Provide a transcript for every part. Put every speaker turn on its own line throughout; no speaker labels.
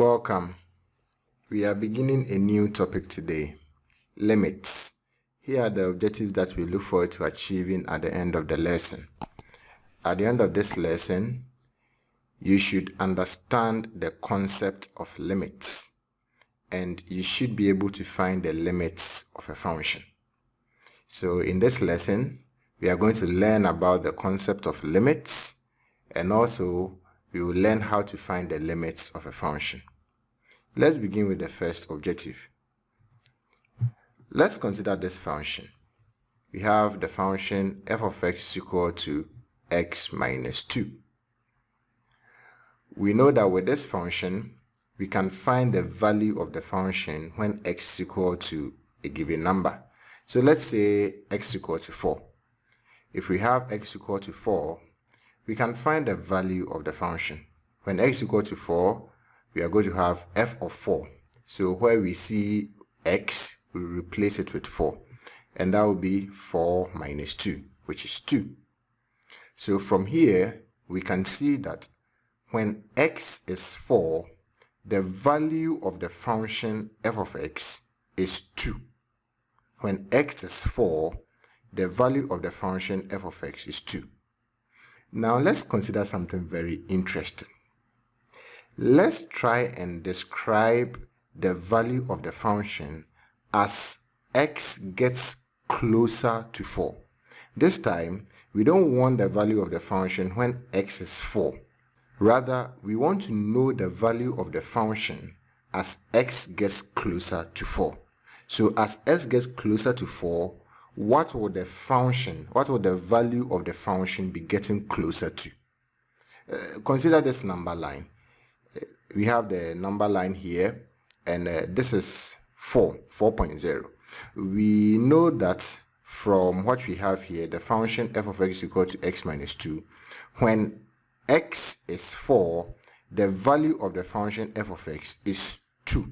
Welcome. We are beginning a new topic today, limits. Here are the objectives that we look forward to achieving at the end of the lesson. At the end of this lesson, you should understand the concept of limits, and you should be able to find the limits of a function. So in this lesson, we are going to learn about the concept of limits, and also we will learn how to find the limits of a function. Let's begin with the first objective. Let's consider this function. We have the function f of x equal to x minus 2. We know that with this function, we can find the value of the function when x is equal to a given number. So let's say x equal to 4. If we have x equal to 4, we can find the value of the function. When x equal to 4, we are going to have f of 4. So where we see x, we replace it with 4. And that will be 4 minus 2, which is 2. So from here, we can see that when x is 4, the value of the function f of x is 2. When x is 4, the value of the function f of x is 2. Now let's consider something very interesting. Let's try and describe the value of the function as x gets closer to 4. This time, we don't want the value of the function when x is 4. Rather, we want to know the value of the function as x gets closer to 4. So as x gets closer to 4, what would the value of the function be getting closer to? Consider this number line. We have the number line here, and this is 4.0. We know that from what we have here, the function f of x is equal to x minus 2. When x is 4, the value of the function f of x is 2.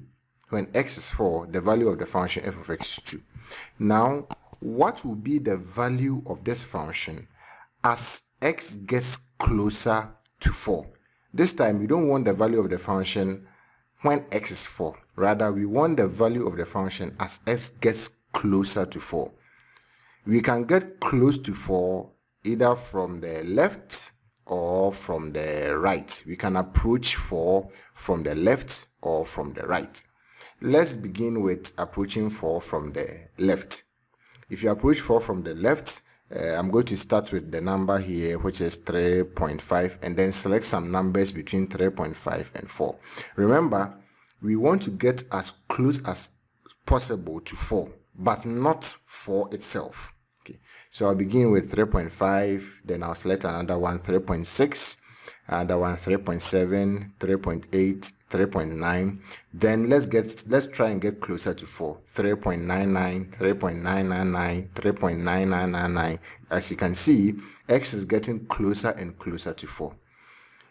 When x is 4, the value of the function f of x is 2. Now, what will be the value of this function as x gets closer to 4? This time, we don't want the value of the function when x is 4. Rather, we want the value of the function as x gets closer to 4. We can get close to 4 either from the left or from the right. We can approach 4 from the left or from the right. Let's begin with approaching 4 from the left. If you approach 4 from the left, I'm going to start with the number here, which is 3.5, and then select some numbers between 3.5 and 4. Remember, we want to get as close as possible to 4, but not 4 itself. Okay, so I'll begin with 3.5, then I'll select another one, 3.6, another one, 3.7, 3.8, 3.9. Then let's try and get closer to 4. 3.99, 3.999, 3.9999. As you can see, x is getting closer and closer to 4.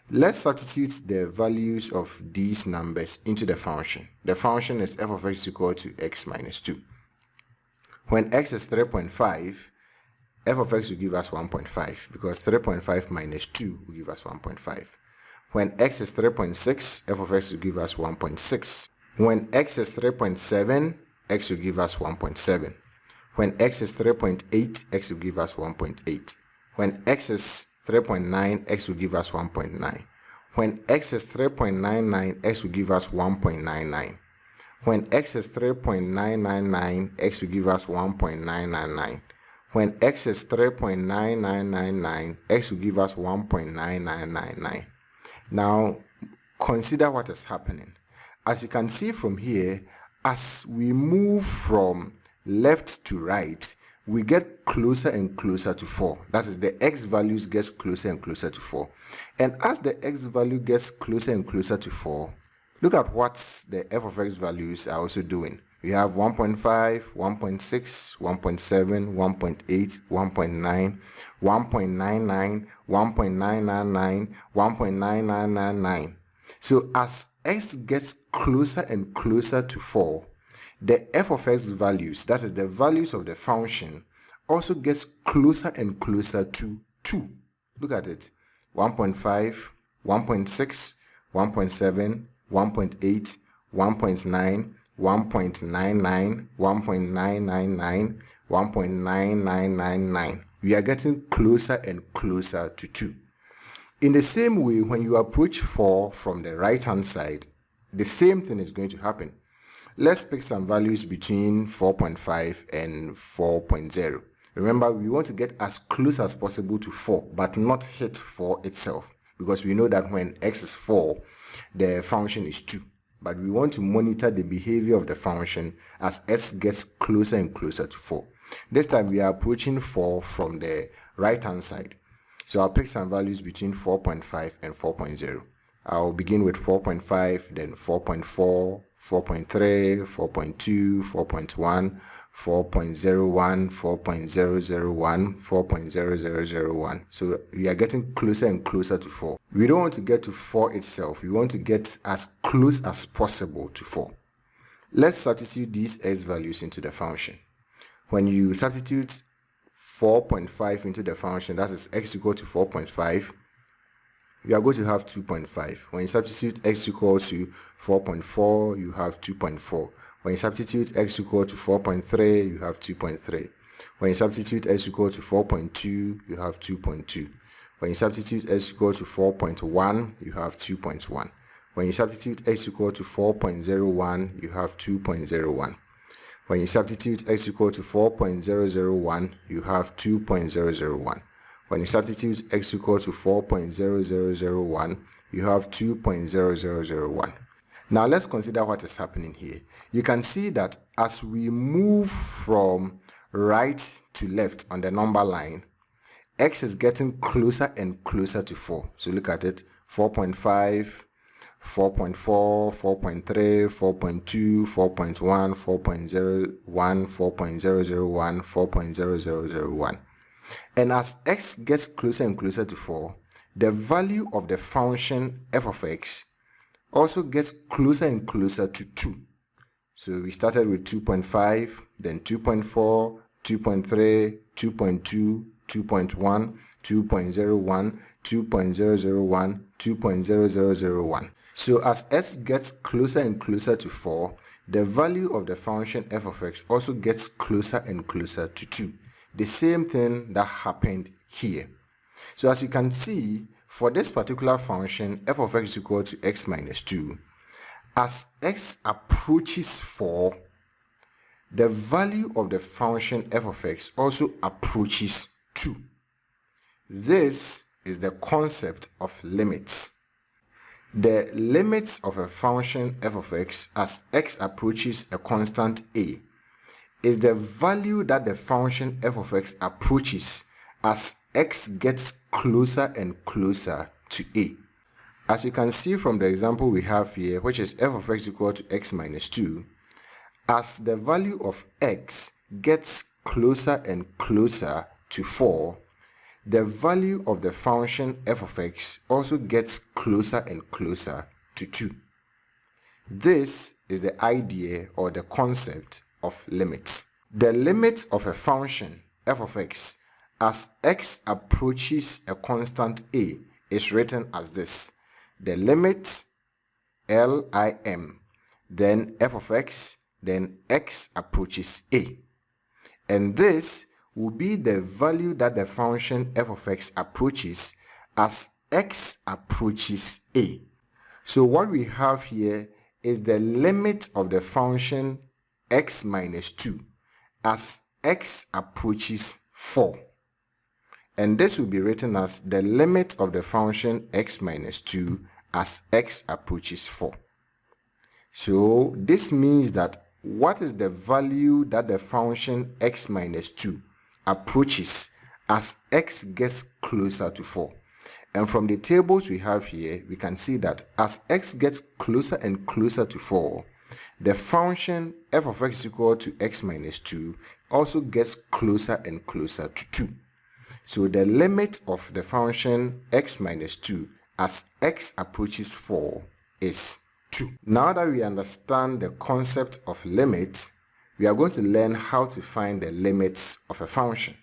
Let's substitute the values of these numbers into the function. The function is f of x equal to x minus 2. When x is 3.5, f of x will give us 1.5, because 3.5 minus 2 will give us 1.5. When x is 3.6, f of x will give us 1.6. When x is 3.7, x will give us 1.7. When x is 3.8, x will give us 1.8. When x is 3.9, x will give us 1.9. When x is 3.99, x will give us 1.99. When x is 3.999, x will give us 1.999. When x is 3.9999, x will give us 1.9999. Now, consider what is happening. As you can see from here, as we move from left to right, we get closer and closer to 4. That is, the x values gets closer and closer to 4. And as the x value gets closer and closer to 4, look at what the f of x values are also doing. We have 1.5, 1.6, 1.7, 1.8, 1.9, 1.99, 1.999, 1.9999. So as x gets closer and closer to 4, the f of x values, that is the values of the function, also gets closer and closer to 2. Look at it. 1.5, 1.6, 1.7, 1.8, 1.9, 1.99, 1.999, 1.9999. We are getting closer and closer to 2. In the same way, when you approach 4 from the right hand side, the same thing is going to happen. Let's pick some values between 4.5 and 4.0. Remember, we want to get as close as possible to 4, but not hit 4 itself, because we know that when x is 4, the function is 2. But we want to monitor the behavior of the function as s gets closer and closer to 4. This time we are approaching 4 from the right hand side. So I'll pick some values between 4.5 and 4.0. I'll begin with 4.5, then 4.4, 4.3, 4.2, 4.1, 4.01, 4.001, 4.0001. So we are getting closer and closer to 4. We don't want to get to 4 itself. We want to get as close as possible to 4. Let's substitute these x values into the function. When you substitute 4.5 into the function, that is x equal to 4.5, we are going to have 2.5. When you substitute x equal to 4.4, you have 2.4. When you substitute x equal to 4.3, you have 2.3. When you substitute x equal to 4.2, you have 2.2. When you substitute x equal to 4.1, you have 2.1. When you substitute x equal to 4.01, you have 2.01. When you substitute x equal to 4.001, you have 2.001. When you substitute x equal to 4.0001, you have 2.0001. Now let's consider what is happening here. You can see that as we move from right to left on the number line, x is getting closer and closer to 4. So look at it, 4.5, 4.4, 4.3, 4.2, 4.1, 4.01, 4.001, 4.0001. And as x gets closer and closer to 4, the value of the function f of x also gets closer and closer to 2. So we started with 2.5, then 2.4, 2.3, 2.2, 2.1, 2.01, 2.001, 2.0001. So as s gets closer and closer to 4, the value of the function f of x also gets closer and closer to 2. The same thing that happened here. So as you can see, for this particular function, f of x is equal to x minus 2, as x approaches 4, the value of the function f of x also approaches 2. This is the concept of limits. The limits of a function f of x as x approaches a constant a is the value that the function f of x approaches as x gets closer and closer to a. As you can see from the example we have here, which is f of x equal to x minus 2, as the value of x gets closer and closer to 4, the value of the function f of x also gets closer and closer to 2. This is the idea or the concept of limits. The limit of a function f of x as x approaches a constant a is written as this. The limit lim, then f of x, then x approaches a. And this will be the value that the function f of x approaches as x approaches a. So what we have here is the limit of the function x minus 2 as x approaches 4. And this will be written as the limit of the function x minus 2 as x approaches 4. So this means that what is the value that the function x minus 2 approaches as x gets closer to 4? And from the tables we have here, we can see that as x gets closer and closer to 4, the function f of x equal to x minus 2 also gets closer and closer to 2. So the limit of the function x minus 2 as x approaches 4 is 2. Now that we understand the concept of limits, we are going to learn how to find the limits of a function.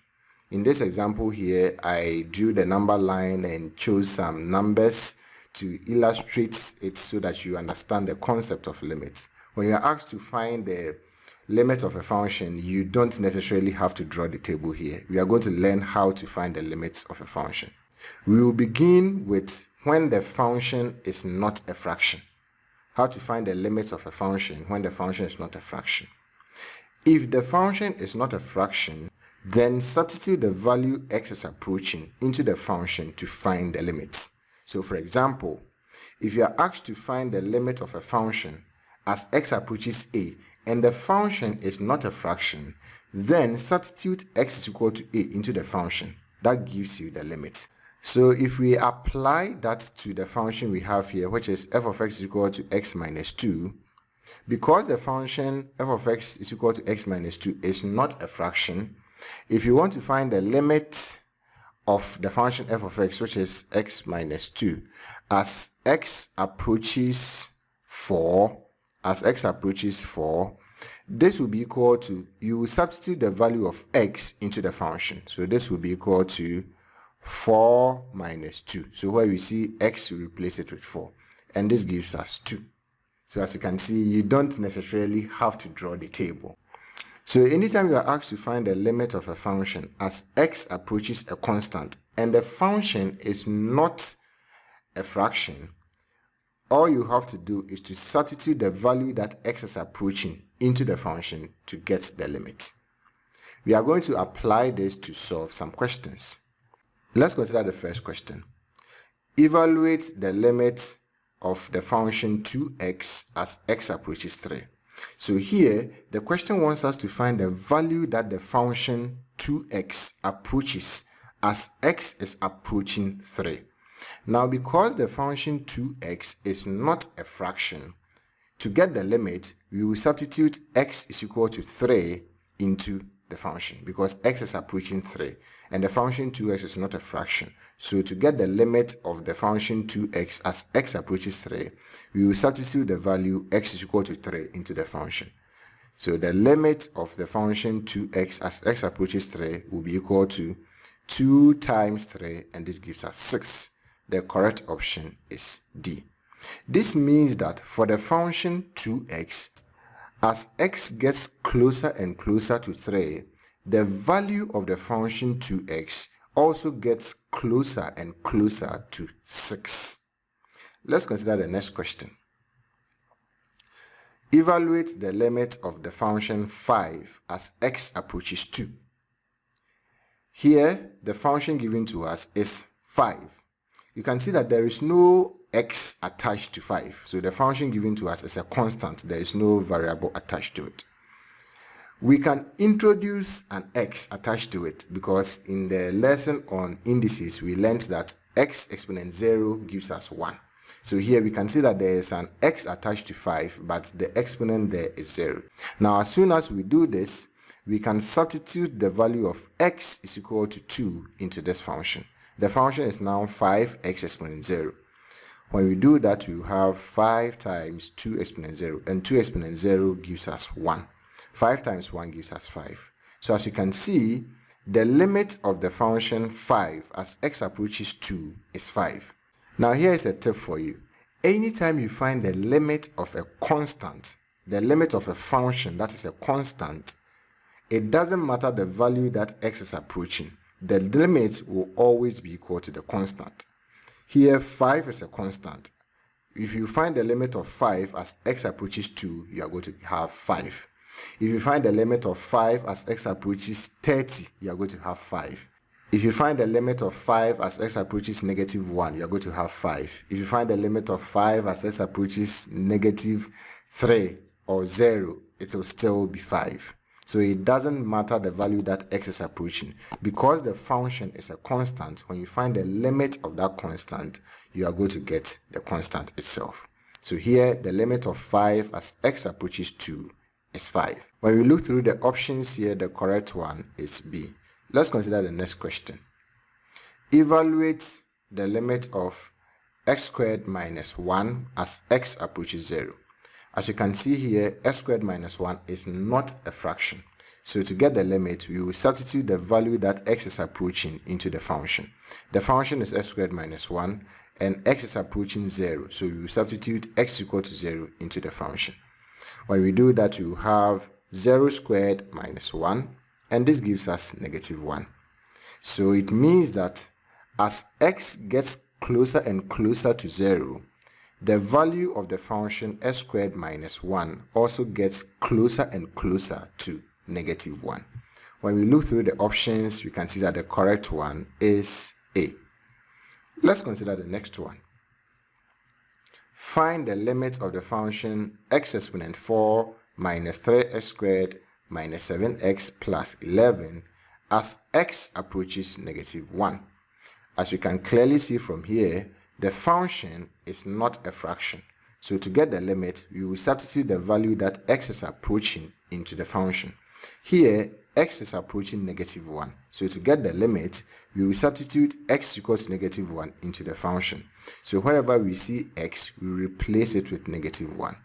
In this example here, I drew the number line and chose some numbers to illustrate it so that you understand the concept of limits. When you're asked to find the limit of a function, you don't necessarily have to draw the table here. We are going to learn how to find the limits of a function. We will begin with when the function is not a fraction. How to find the limits of a function when the function is not a fraction. If the function is not a fraction, then substitute the value x is approaching into the function to find the limits. So for example, if you are asked to find the limit of a function as x approaches a and the function is not a fraction, then substitute x is equal to a into the function. That gives you the limit. So if we apply that to the function we have here, which is f of x is equal to x minus 2, because the function f of x is equal to x minus 2 is not a fraction, if you want to find the limit of the function f of x, which is x minus 2, as x approaches 4, this will be equal to, you will substitute the value of x into the function. So this will be equal to 4 minus 2. So where we see x, we replace it with 4. And this gives us 2. So as you can see, you don't necessarily have to draw the table. So anytime you are asked to find the limit of a function as x approaches a constant and the function is not a fraction, all you have to do is to substitute the value that x is approaching into the function to get the limit. We are going to apply this to solve some questions. Let's consider the first question. Evaluate the limit of the function 2x as x approaches 3. So here, the question wants us to find the value that the function 2x approaches as x is approaching 3. Now, because the function 2x is not a fraction, to get the limit, we will substitute x is equal to 3 into the function because x is approaching 3 and the function 2x is not a fraction. So to get the limit of the function 2x as x approaches 3, we will substitute the value x is equal to 3 into the function. So the limit of the function 2x as x approaches 3 will be equal to 2 times 3, and this gives us 6. The correct option is D. This means that for the function 2x, as x gets closer and closer to 3, the value of the function 2x also gets closer and closer to 6. Let's consider the next question. Evaluate the limit of the function 5 as x approaches 2. Here, the function given to us is 5. You can see that there is no x attached to 5. So the function given to us is a constant. There is no variable attached to it. We can introduce an x attached to it because in the lesson on indices, we learned that x exponent 0 gives us 1. So here we can see that there is an x attached to 5, but the exponent there is 0. Now, as soon as we do this, we can substitute the value of x is equal to 2 into this function. The function is now 5x exponent 0. When we do that, we have 5 times 2 exponent 0, and 2 exponent 0 gives us 1. 5 times 1 gives us 5. So as you can see, the limit of the function 5 as x approaches 2 is 5. Now here is a tip for you. Anytime you find the limit of a constant, the limit of a function that is a constant, it doesn't matter the value that x is approaching. The limit will always be equal to the constant. Here 5 is a constant. If you find the limit of 5 as x approaches 2, you are going to have 5. If you find the limit of 5 as x approaches 30, you are going to have 5. If you find the limit of 5 as x approaches negative 1, you are going to have 5. If you find the limit of 5 as x approaches negative 3 or 0, it will still be 5. So it doesn't matter the value that x is approaching. Because the function is a constant, when you find the limit of that constant, you are going to get the constant itself. So here, the limit of 5 as x approaches 2 is 5. When we look through the options here, the correct one is B. Let's consider the next question. Evaluate the limit of x squared minus 1 as x approaches 0. As you can see here, x squared minus 1 is not a fraction. So to get the limit, we will substitute the value that x is approaching into the function. The function is x squared minus 1, and x is approaching 0. So we will substitute x equal to 0 into the function. When we do that, we will have 0 squared minus 1, and this gives us -1. So it means that as x gets closer and closer to 0, the value of the function s squared minus 1 also gets closer and closer to -1. When we look through the options, we can see that the correct one is A. Let's consider the next one. Find the limit of the function x exponent 4 minus 3x squared minus 7x plus 11 as x approaches -1. As you can clearly see from here, the function is not a fraction. So to get the limit, we will substitute the value that x is approaching into the function. Here, x is approaching -1. So to get the limit, we will substitute x equals to -1 into the function. So wherever we see x, we replace it with -1.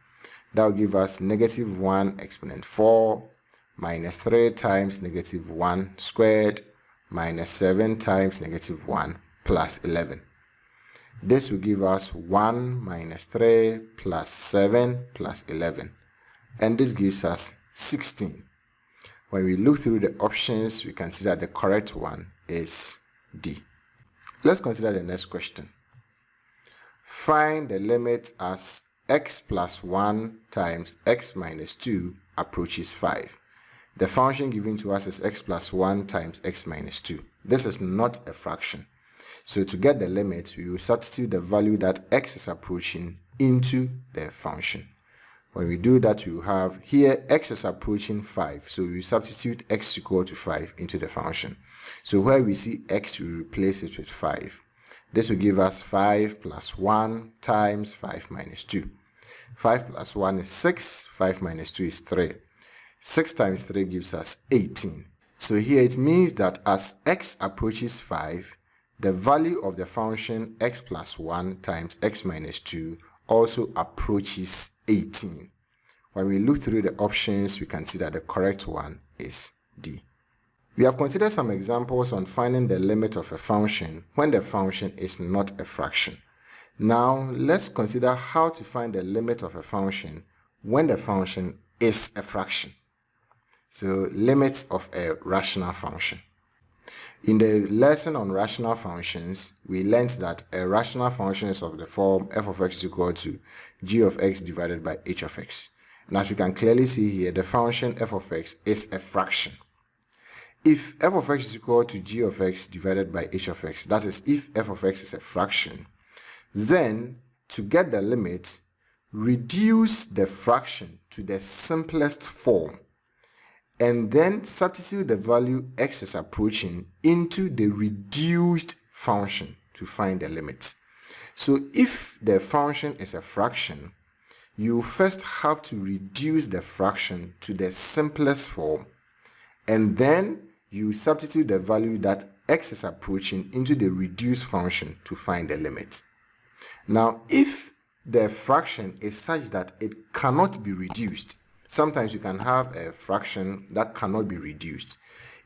That will give us -1 exponent 4 minus 3 times -1 squared minus 7 times -1 plus 11. This will give us 1 minus 3 plus 7 plus 11. And this gives us 16. When we look through the options, we can see that the correct one is D. Let's consider the next question. Find the limit as x plus 1 times x minus 2 approaches 5. The function given to us is x plus 1 times x minus 2. This is not a fraction. So to get the limit, we will substitute the value that x is approaching into the function. When we do that, we will have here x is approaching 5. So we will substitute x equal to 5 into the function. So where we see x, we replace it with 5. This will give us 5 plus 1 times 5 minus 2. 5 plus 1 is 6. 5 minus 2 is 3. 6 times 3 gives us 18. So here it means that as x approaches 5, the value of the function x plus 1 times x minus 2 also approaches 18. When we look through the options, we can see that the correct one is D. We have considered some examples on finding the limit of a function when the function is not a fraction. Now, let's consider how to find the limit of a function when the function is a fraction. So, limits of a rational function. In the lesson on rational functions, we learned that a rational function is of the form f of x is equal to g of x divided by h of x. And as you can clearly see here, the function f of x is a fraction. If f of x is equal to g of x divided by h of x, that is, if f of x is a fraction, then to get the limit, reduce the fraction to the simplest form and then substitute the value x is approaching into the reduced function to find the limit. So if the function is a fraction, you first have to reduce the fraction to the simplest form, and then you substitute the value that x is approaching into the reduced function to find the limit. Now, if the fraction is such that it cannot be reduced, sometimes you can have a fraction that cannot be reduced.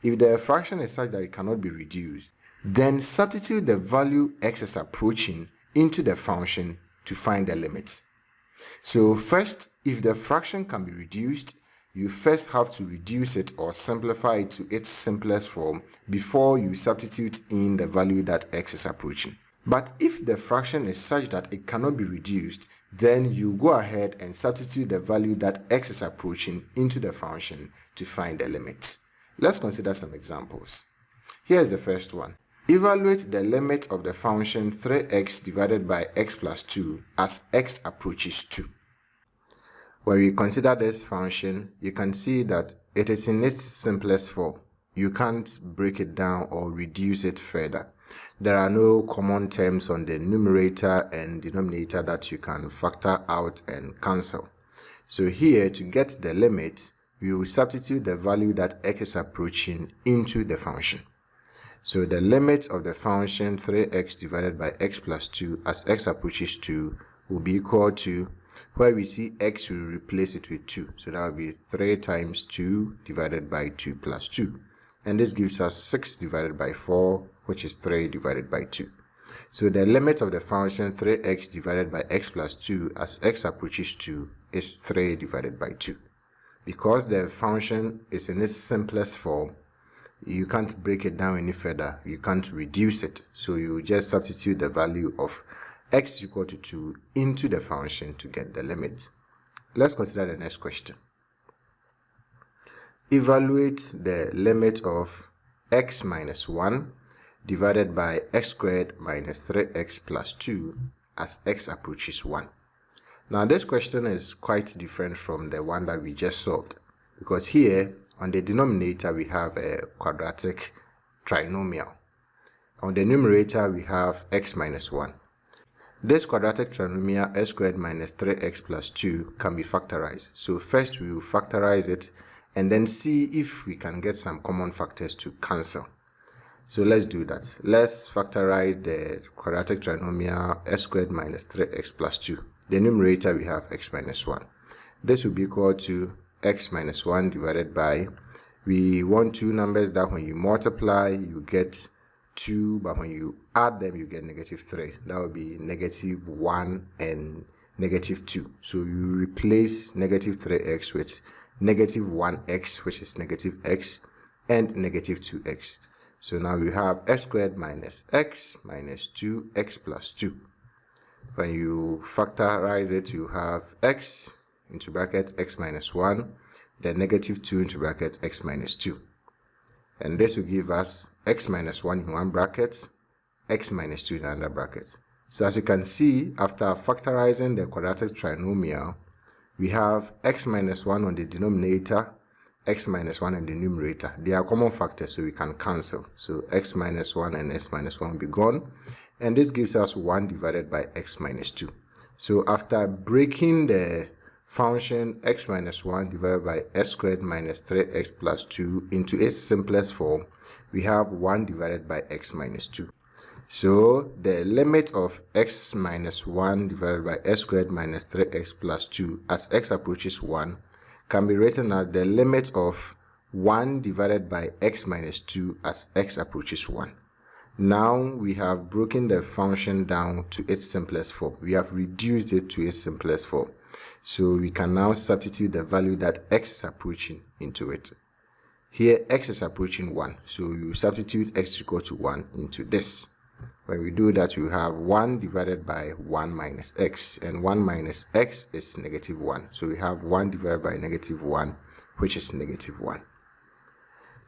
If the fraction is such that it cannot be reduced, then substitute the value x is approaching into the function to find the limit. So first, if the fraction can be reduced, you first have to reduce it or simplify it to its simplest form before you substitute in the value that x is approaching. But if the fraction is such that it cannot be reduced, then you go ahead and substitute the value that x is approaching into the function to find the limit. Let's consider some examples. Here's the first one. Evaluate the limit of the function 3x divided by x plus 2 as x approaches 2. When we consider this function, you can see that it is in its simplest form. You can't break it down or reduce it further. There are no common terms on the numerator and denominator that you can factor out and cancel. So here, to get the limit, we will substitute the value that x is approaching into the function. So the limit of the function 3x divided by x plus 2 as x approaches 2 will be equal to, where we see x, we will replace it with 2. So that will be 3 times 2 divided by 2 plus 2. And this gives us 6 divided by 4, which is 3 divided by 2. So the limit of the function 3x divided by x plus 2 as x approaches 2 is 3 divided by 2. Because the function is in its simplest form, you can't break it down any further. You can't reduce it. So you just substitute the value of x equal to 2 into the function to get the limit. Let's consider the next question. Evaluate the limit of x minus 1 divided by x squared minus 3x plus 2 as x approaches 1. Now this question is quite different from the one that we just solved, because here on the denominator we have a quadratic trinomial. On the numerator we have x minus 1. This quadratic trinomial x squared minus 3x plus 2 can be factorized. So first we will factorize it and then see if we can get some common factors to cancel. So let's do that. Let's factorize the quadratic trinomial x squared minus 3x plus 2. The numerator we have x minus 1. This will be equal to x minus 1 divided by, we want two numbers that when you multiply you get 2, but when you add them you get negative 3. That would be negative 1 and negative 2. So you replace negative 3x with negative 1x, which is negative x, and negative 2x. So now we have x squared minus x minus 2x plus 2. When you factorize it, you have x into bracket x minus 1, then negative 2 into bracket x minus 2. And this will give us x minus 1 in one bracket, x minus 2 in another bracket. So as you can see, after factorizing the quadratic trinomial, we have x minus 1 on the denominator, x minus 1 in the numerator. They are common factors, so we can cancel. So x minus 1 and x minus 1 will be gone. And this gives us 1 divided by x minus 2. So after breaking the function x minus 1 divided by x squared minus 3x plus 2 into its simplest form, we have 1 divided by x minus 2. So the limit of x minus 1 divided by x squared minus 3x plus 2 as x approaches 1 can be written as the limit of 1 divided by x minus 2 as x approaches 1. Now we have broken the function down to its simplest form. We have reduced it to its simplest form. So we can now substitute the value that x is approaching into it. Here x is approaching 1. So we will substitute x equal to 1 into this. When we do that, we have 1 divided by 1 minus x, and 1 minus x is negative 1. So we have 1 divided by negative 1, which is negative 1.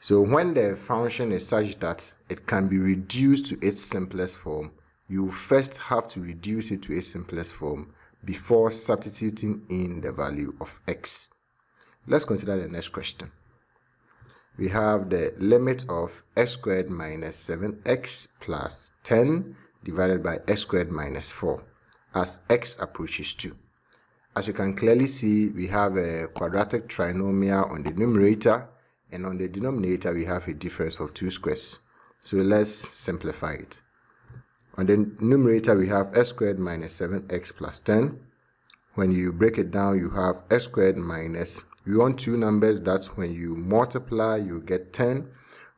So when the function is such that it can be reduced to its simplest form, you first have to reduce it to its simplest form before substituting in the value of x. Let's consider the next question. We have the limit of x squared minus 7x plus 10 divided by x squared minus 4 as x approaches 2. As you can clearly see, we have a quadratic trinomial on the numerator, and on the denominator we have a difference of 2 squares. So let's simplify it. On the numerator we have x squared minus 7x plus 10. When you break it down, you have x squared minus, we want two numbers that when you multiply you get 10,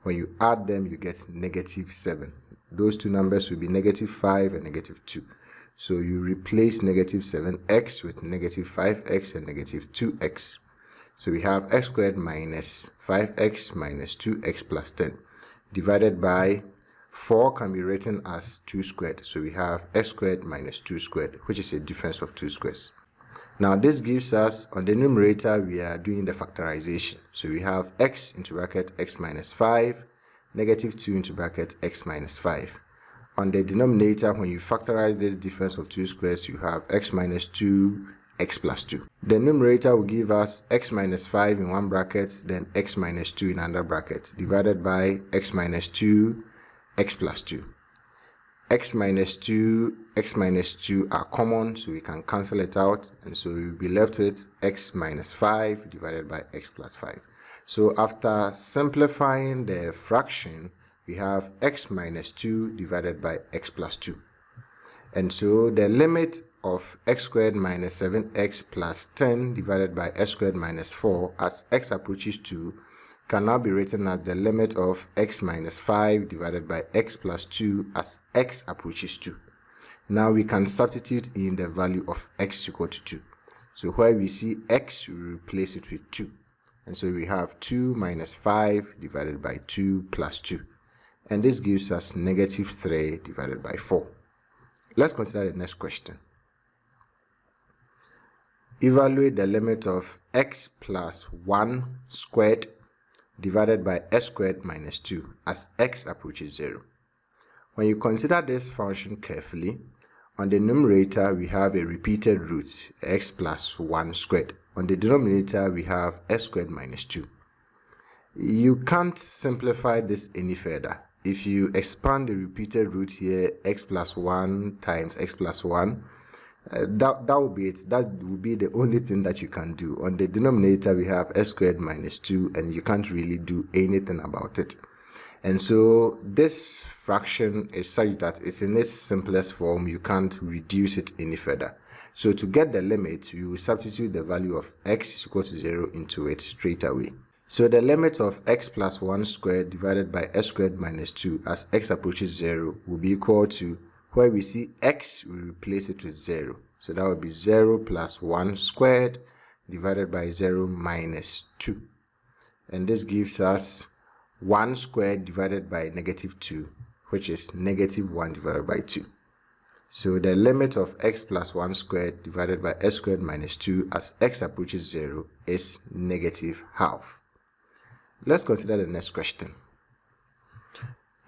when you add them you get negative 7. Those two numbers will be negative 5 and negative 2. So you replace negative 7x with negative 5x and negative 2x. So we have x squared minus 5x minus 2x plus 10 divided by 4 can be written as 2 squared. So we have x squared minus 2 squared, which is a difference of 2 squares. Now this gives us, on the numerator we are doing the factorization. So we have x into bracket x minus 5, negative 2 into bracket x minus 5. On the denominator, when you factorize this difference of 2 squares, you have x minus 2, x plus 2. The numerator will give us x minus 5 in one bracket, then x minus 2 in another bracket, divided by x minus 2, x plus 2. X minus 2 are common, so we can cancel it out, and so we'll be left with x minus 5 divided by x plus 5. So after simplifying the fraction, we have x minus 2 divided by x plus 2. And so the limit of x squared minus 7x plus 10 divided by x squared minus 4 as x approaches 2 can now be written as the limit of x minus 5 divided by x plus 2 as x approaches 2. Now we can substitute in the value of x equal to 2. So where we see x, we replace it with 2. And so we have 2 minus 5 divided by 2 plus 2. And this gives us negative 3 divided by 4. Let's consider the next question. Evaluate the limit of x plus 1 squared divided by x squared minus 2 as x approaches 0. When you consider this function carefully, on the numerator we have a repeated root, x plus 1 squared. On the denominator we have x squared minus 2. You can't simplify this any further. If you expand the repeated root here, x plus 1 times x plus 1, that will be it. That will be the only thing that you can do. On the denominator we have x squared minus 2, and you can't really do anything about it. And so this fraction is such that it's in its simplest form. You can't reduce it any further. So to get the limit, you will substitute the value of x is equal to 0 into it straight away. So the limit of x plus 1 squared divided by x squared minus 2 as x approaches 0 will be equal to, where we see x, we replace it with 0. So that would be 0 plus 1 squared divided by 0 minus 2. And this gives us 1 squared divided by negative 2, which is negative 1 divided by 2. So the limit of x plus 1 squared divided by x squared minus 2 as x approaches 0 is negative half. Let's consider the next question.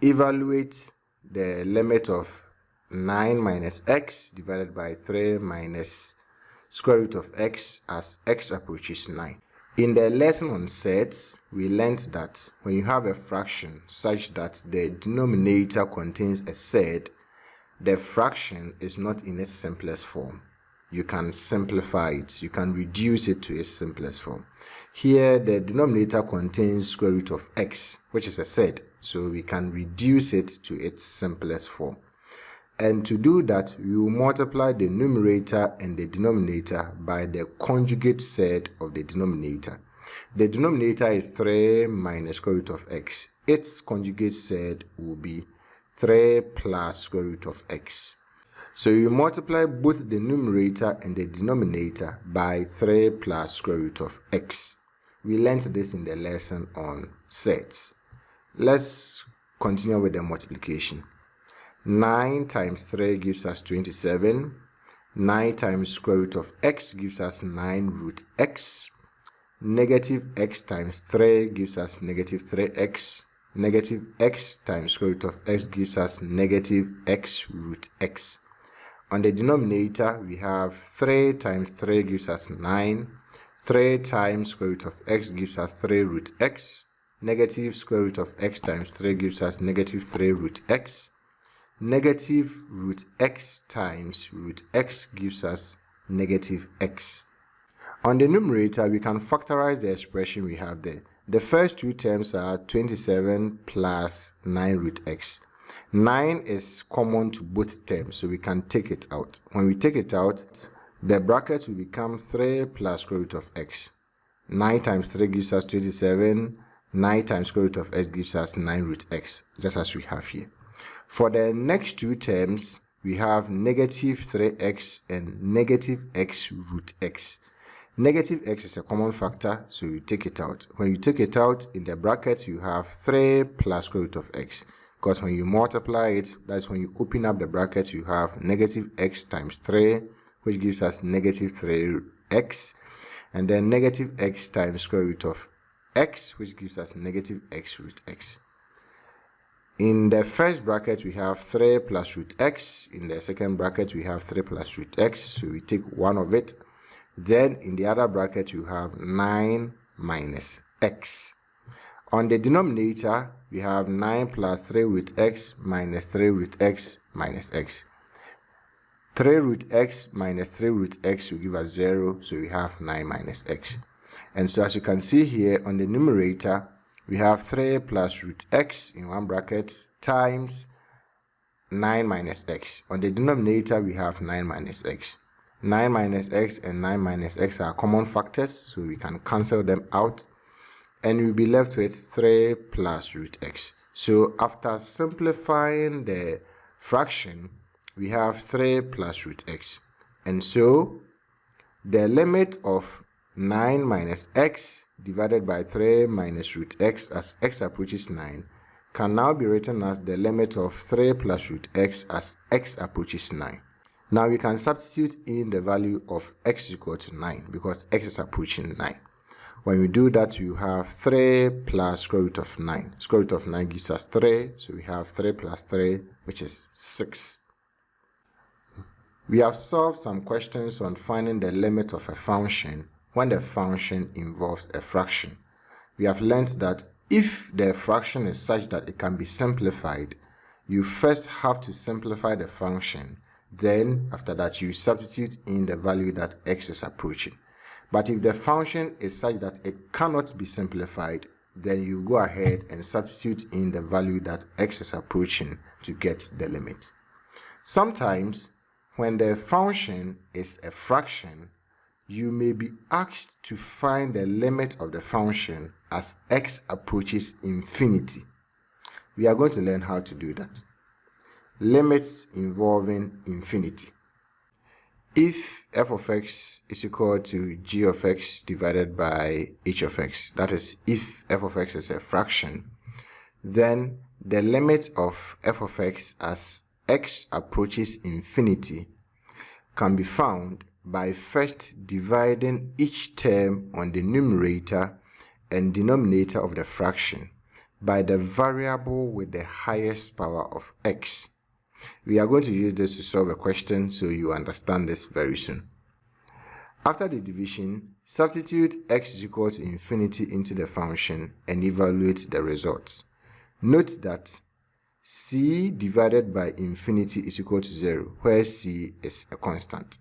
Evaluate the limit of 9 minus x divided by 3 minus square root of x as x approaches 9. In the lesson on sets, we learned that when you have a fraction such that the denominator contains a set, the fraction is not in its simplest form. You can simplify it, you can reduce it to its simplest form. Here, the denominator contains square root of x, which is a set, so we can reduce it to its simplest form. And to do that, we will multiply the numerator and the denominator by the conjugate set of the denominator. The denominator is 3 minus square root of x. Its conjugate set will be 3 plus square root of x. So you multiply both the numerator and the denominator by 3 plus square root of x. We learned this in the lesson on sets. Let's continue with the multiplication. 9 times 3 gives us 27. 9 times square root of x gives us 9 root x. Negative x times 3 gives us negative 3x. Negative x times square root of x gives us negative x root x. On the denominator, we have 3 times 3 gives us 9. 3 times square root of x gives us 3 root x. Negative square root of x times 3 gives us negative 3 root x. Negative root x times root x gives us negative x. On the numerator, we can factorize the expression we have there. The first two terms are 27 plus 9 root x. 9 is common to both terms, so we can take it out. When we take it out, the bracket will become 3 plus square root of x. 9 times 3 gives us 27. 9 times square root of x gives us 9 root x, just as we have here. For the next two terms, we have negative 3x and negative x root x. Negative x is a common factor, so you take it out. When you take it out, in the bracket, you have 3 plus square root of x. Because when you multiply it, that's when you open up the bracket, you have negative x times 3, which gives us negative 3x. And then negative x times square root of x, which gives us negative x root x. In the first bracket, we have 3 plus root x. In the second bracket, we have 3 plus root x. So we take one of it. Then in the other bracket, you have 9 minus x. On the denominator, we have 9 plus 3 root x minus 3 root x minus x. 3 root x minus 3 root x will give us 0. So we have 9 minus x. And so as you can see here on the numerator, we have 3 plus root x in one bracket times 9 minus x. On the denominator, we have 9 minus x. 9 minus x and 9 minus x are common factors, so we can cancel them out. and you'll be left with 3 plus root x. So after simplifying the fraction, we have 3 plus root x. And so the limit of 9 minus x divided by 3 minus root x as x approaches 9 can now be written as the limit of 3 plus root x as x approaches 9. Now we can substitute in the value of x equal to 9 because x is approaching 9. When we do that, we have 3 plus square root of 9. Square root of 9 gives us 3, so we have 3 plus 3, which is 6. We have solved some questions on finding the limit of a function when the function involves a fraction. We have learned that if the fraction is such that it can be simplified, you first have to simplify the function. Then, after that, you substitute in the value that x is approaching. But if the function is such that it cannot be simplified, then you go ahead and substitute in the value that x is approaching to get the limit. Sometimes, when the function is a fraction, you may be asked to find the limit of the function as x approaches infinity. We are going to learn how to do that. Limits involving infinity. If f of x is equal to g of x divided by h of x, that is, if f of x is a fraction, then the limit of f of x as x approaches infinity can be found by first dividing each term on the numerator and denominator of the fraction by the variable with the highest power of x. We are going to use this to solve a question, so you understand this very soon. After the division, substitute x is equal to infinity into the function and evaluate the results. Note that c divided by infinity is equal to 0, where c is a constant.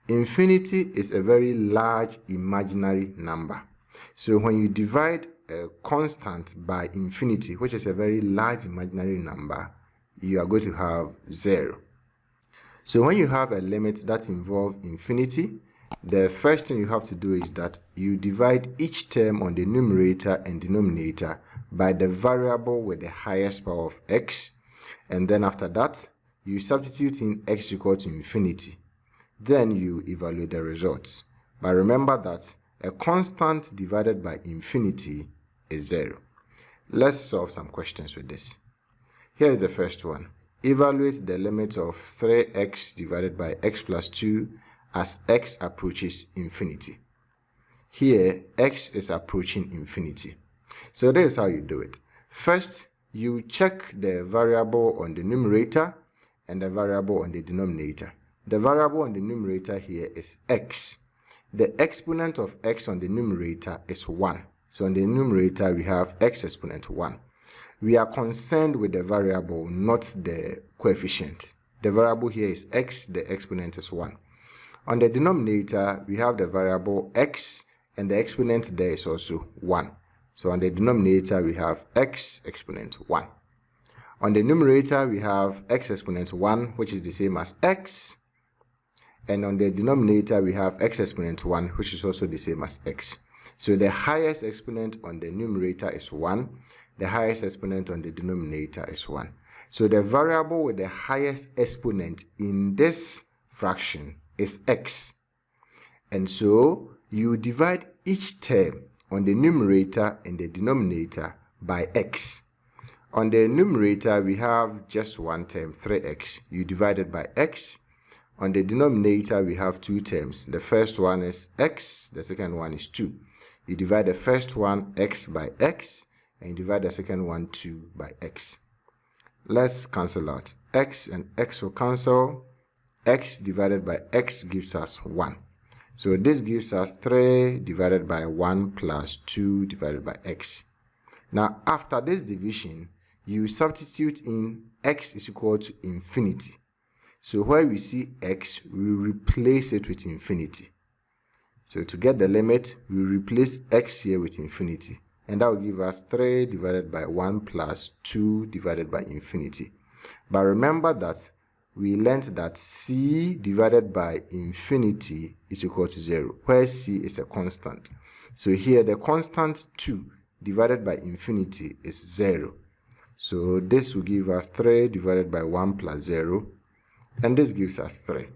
Infinity is a very large imaginary number. So when you divide a constant by infinity, which is a very large imaginary number, you are going to have 0. So when you have a limit that involves infinity, the first thing you have to do is that you divide each term on the numerator and denominator by the variable with the highest power of x, and then after that, you substitute in x equal to infinity. Then you evaluate the results. But remember that a constant divided by infinity is 0. Let's solve some questions with this. Here is the first one. Evaluate the limit of 3x divided by x plus 2 as x approaches infinity. Here, x is approaching infinity. So this is how you do it. First, you check the variable on the numerator and the variable on the denominator. The variable on the numerator here is x. The exponent of x on the numerator is 1. So on the numerator, we have x exponent 1. We are concerned with the variable, not the coefficient. The variable here is x, the exponent is 1. On the denominator, we have the variable x, and the exponent there is also 1. So on the denominator, we have x exponent 1. On the numerator, we have x exponent 1, which is the same as x. And on the denominator, we have x exponent 1, which is also the same as x. So the highest exponent on the numerator is 1. The highest exponent on the denominator is 1. So the variable with the highest exponent in this fraction is x. And so you divide each term on the numerator and the denominator by x. On the numerator, we have just one term, 3x. You divide it by x. On the denominator, we have two terms. The first one is x, the second one is 2. You divide the first one, x, by x, and you divide the second one, 2, by x. Let's cancel out. X and x will cancel. X divided by x gives us 1. So this gives us 3 divided by 1 plus 2 divided by x. Now, after this division, you substitute in x is equal to infinity. So where we see x, we replace it with infinity. So to get the limit, we replace x here with infinity. And that will give us 3 divided by 1 plus 2 divided by infinity. But remember that we learned that c divided by infinity is equal to 0, where c is a constant. So here the constant 2 divided by infinity is 0. So this will give us 3 divided by 1 plus 0, and this gives us 3.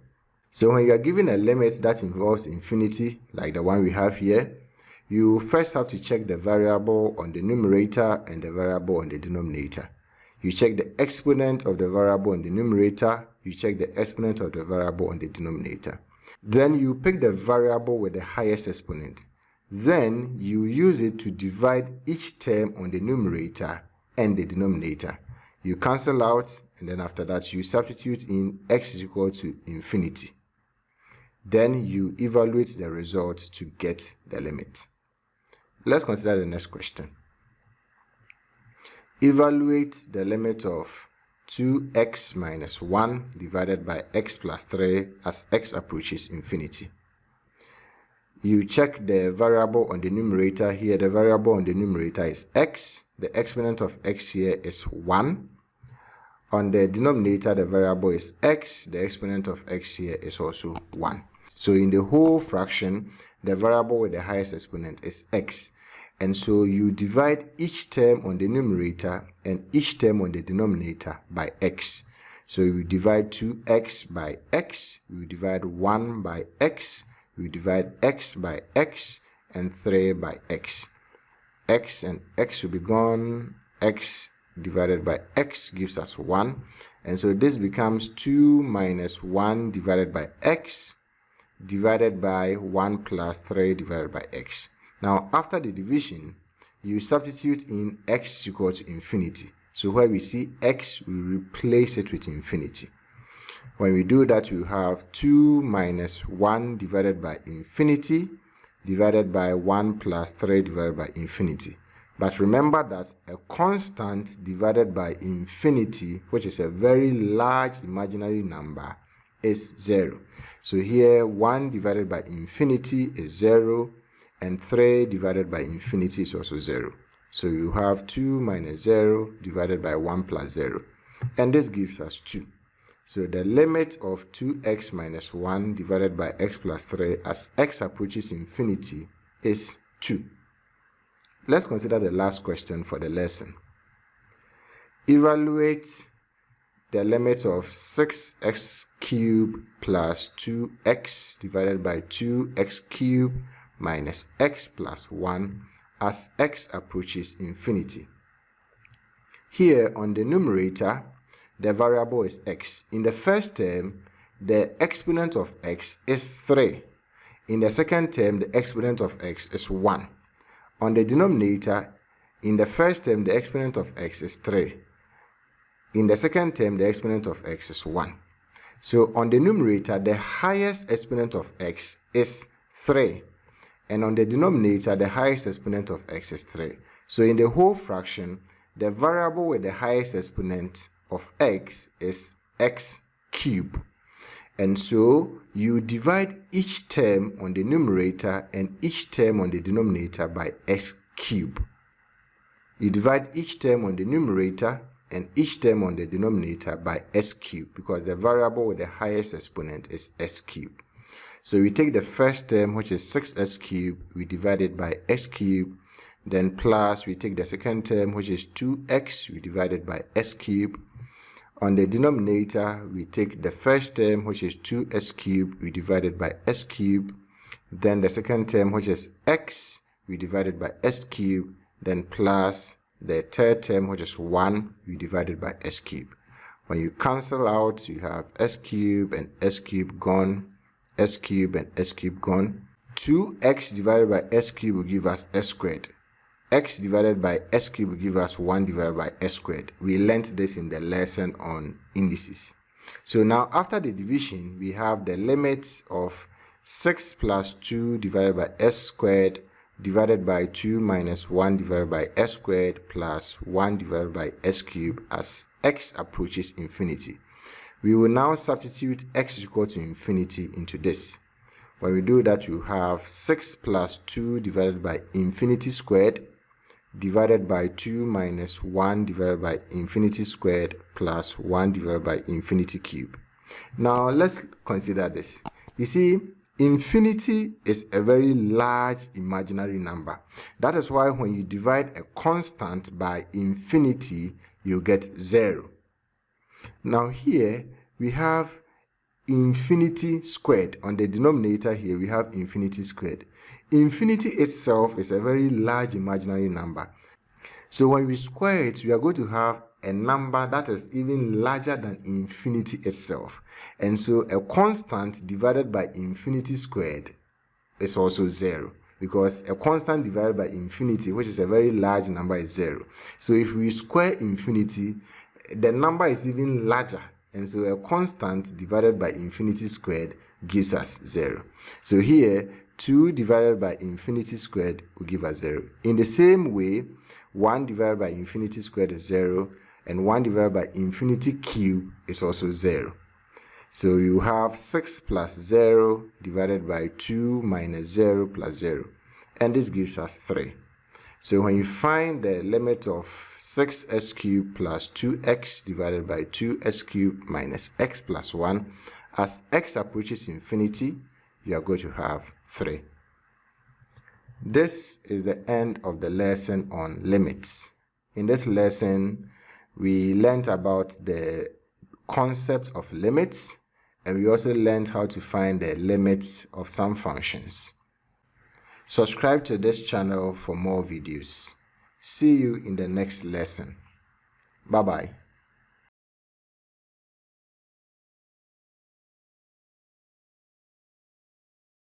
So when you are given a limit that involves infinity, like the one we have here, you first have to check the variable on the numerator and the variable on the denominator. You check the exponent of the variable on the numerator, you check the exponent of the variable on the denominator. Then you pick the variable with the highest exponent. Then you use it to divide each term on the numerator and the denominator. You cancel out, and then after that you substitute in x is equal to infinity. Then you evaluate the result to get the limit. Let's consider the next question. Evaluate the limit of 2x minus 1 divided by x plus 3 as x approaches infinity. You check the variable on the numerator here. The variable on the numerator is x. The exponent of x here is 1. On the denominator, the variable is x. The exponent of x here is also 1. So in the whole fraction, the variable with the highest exponent is x. And so you divide each term on the numerator and each term on the denominator by x. So we divide 2x by x, we divide 1 by x, we divide x by x, and 3 by x. X and x will be gone. X divided by x gives us 1. And so this becomes 2 minus 1 divided by x divided by 1 plus 3 divided by x. Now, after the division, you substitute in x is equal to infinity. So where we see x, we replace it with infinity. When we do that, we have 2 minus 1 divided by infinity divided by 1 plus 3 divided by infinity. But remember that a constant divided by infinity, which is a very large imaginary number, is 0. So here 1 divided by infinity is 0, and 3 divided by infinity is also 0. So you have 2 minus 0 divided by 1 plus 0. And this gives us 2. So the limit of 2x minus 1 divided by x plus 3 as x approaches infinity is 2. Let's consider the last question for the lesson. Evaluate the limit of 6x cubed plus 2x divided by 2x cubed minus x plus 1 as x approaches infinity. Here on the numerator, the variable is x. In the first term, the exponent of x is 3. In the second term, the exponent of x is 1. On the denominator, in the first term, the exponent of x is 3. In the second term, the exponent of x is 1. So on the numerator, the highest exponent of x is 3. And on the denominator, the highest exponent of x is 3. So in the whole fraction, the variable with the highest exponent of x is x cubed. And so you divide each term on the numerator and each term on the denominator by x cubed. You divide each term on the numerator and each term on the denominator by s cubed, because the variable with the highest exponent is s cubed. So we take the first term, which is 6s cubed, we divide it by s cubed, then plus we take the second term, which is 2x, we divide it by s cubed. On the denominator, we take the first term, which is 2s cubed, we divide it by s cubed. Then the second term, which is x, we divide it by s cubed. Then plus the third term, which is 1, we divide it by s cubed. When you cancel out, you have s cubed and s cubed gone, s cubed and s cubed gone. 2x divided by s cubed will give us s squared. X divided by s cubed will give us 1 divided by s squared. We learnt this in the lesson on indices. So now after the division, we have the limits of 6 plus 2 divided by s squared divided by 2 minus 1 divided by s squared plus 1 divided by s cubed as x approaches infinity. We will now substitute x is equal to infinity into this. When we do that, we have 6 plus 2 divided by infinity squared divided by 2 minus 1 divided by infinity squared plus 1 divided by infinity cubed. Now let's consider this. You see, Infinity is a very large imaginary number. That is why when you divide a constant by infinity, you get 0. Now here we have infinity squared. On the denominator here, we have infinity squared. Infinity itself is a very large imaginary number. So when we square it, we are going to have a number that is even larger than infinity itself. And so a constant divided by infinity squared is also 0, because a constant divided by infinity, which is a very large number, is 0. So if we square infinity, the number is even larger. And so a constant divided by infinity squared gives us 0. So here, 2 divided by infinity squared will give us 0. In the same way, 1 divided by infinity squared is 0, and 1 divided by infinity cube is also 0. So you have 6 plus 0 divided by 2 minus 0 plus 0. And this gives us 3. So when you find the limit of 6x cubed plus 2x divided by 2x cubed minus x plus 1, as x approaches infinity, you are going to have 3. This is the end of the lesson on limits. In this lesson, we learned about the concept of limits, and we also learned how to find the limits of some functions. Subscribe to this channel for more videos. See you in the next lesson. Bye-bye.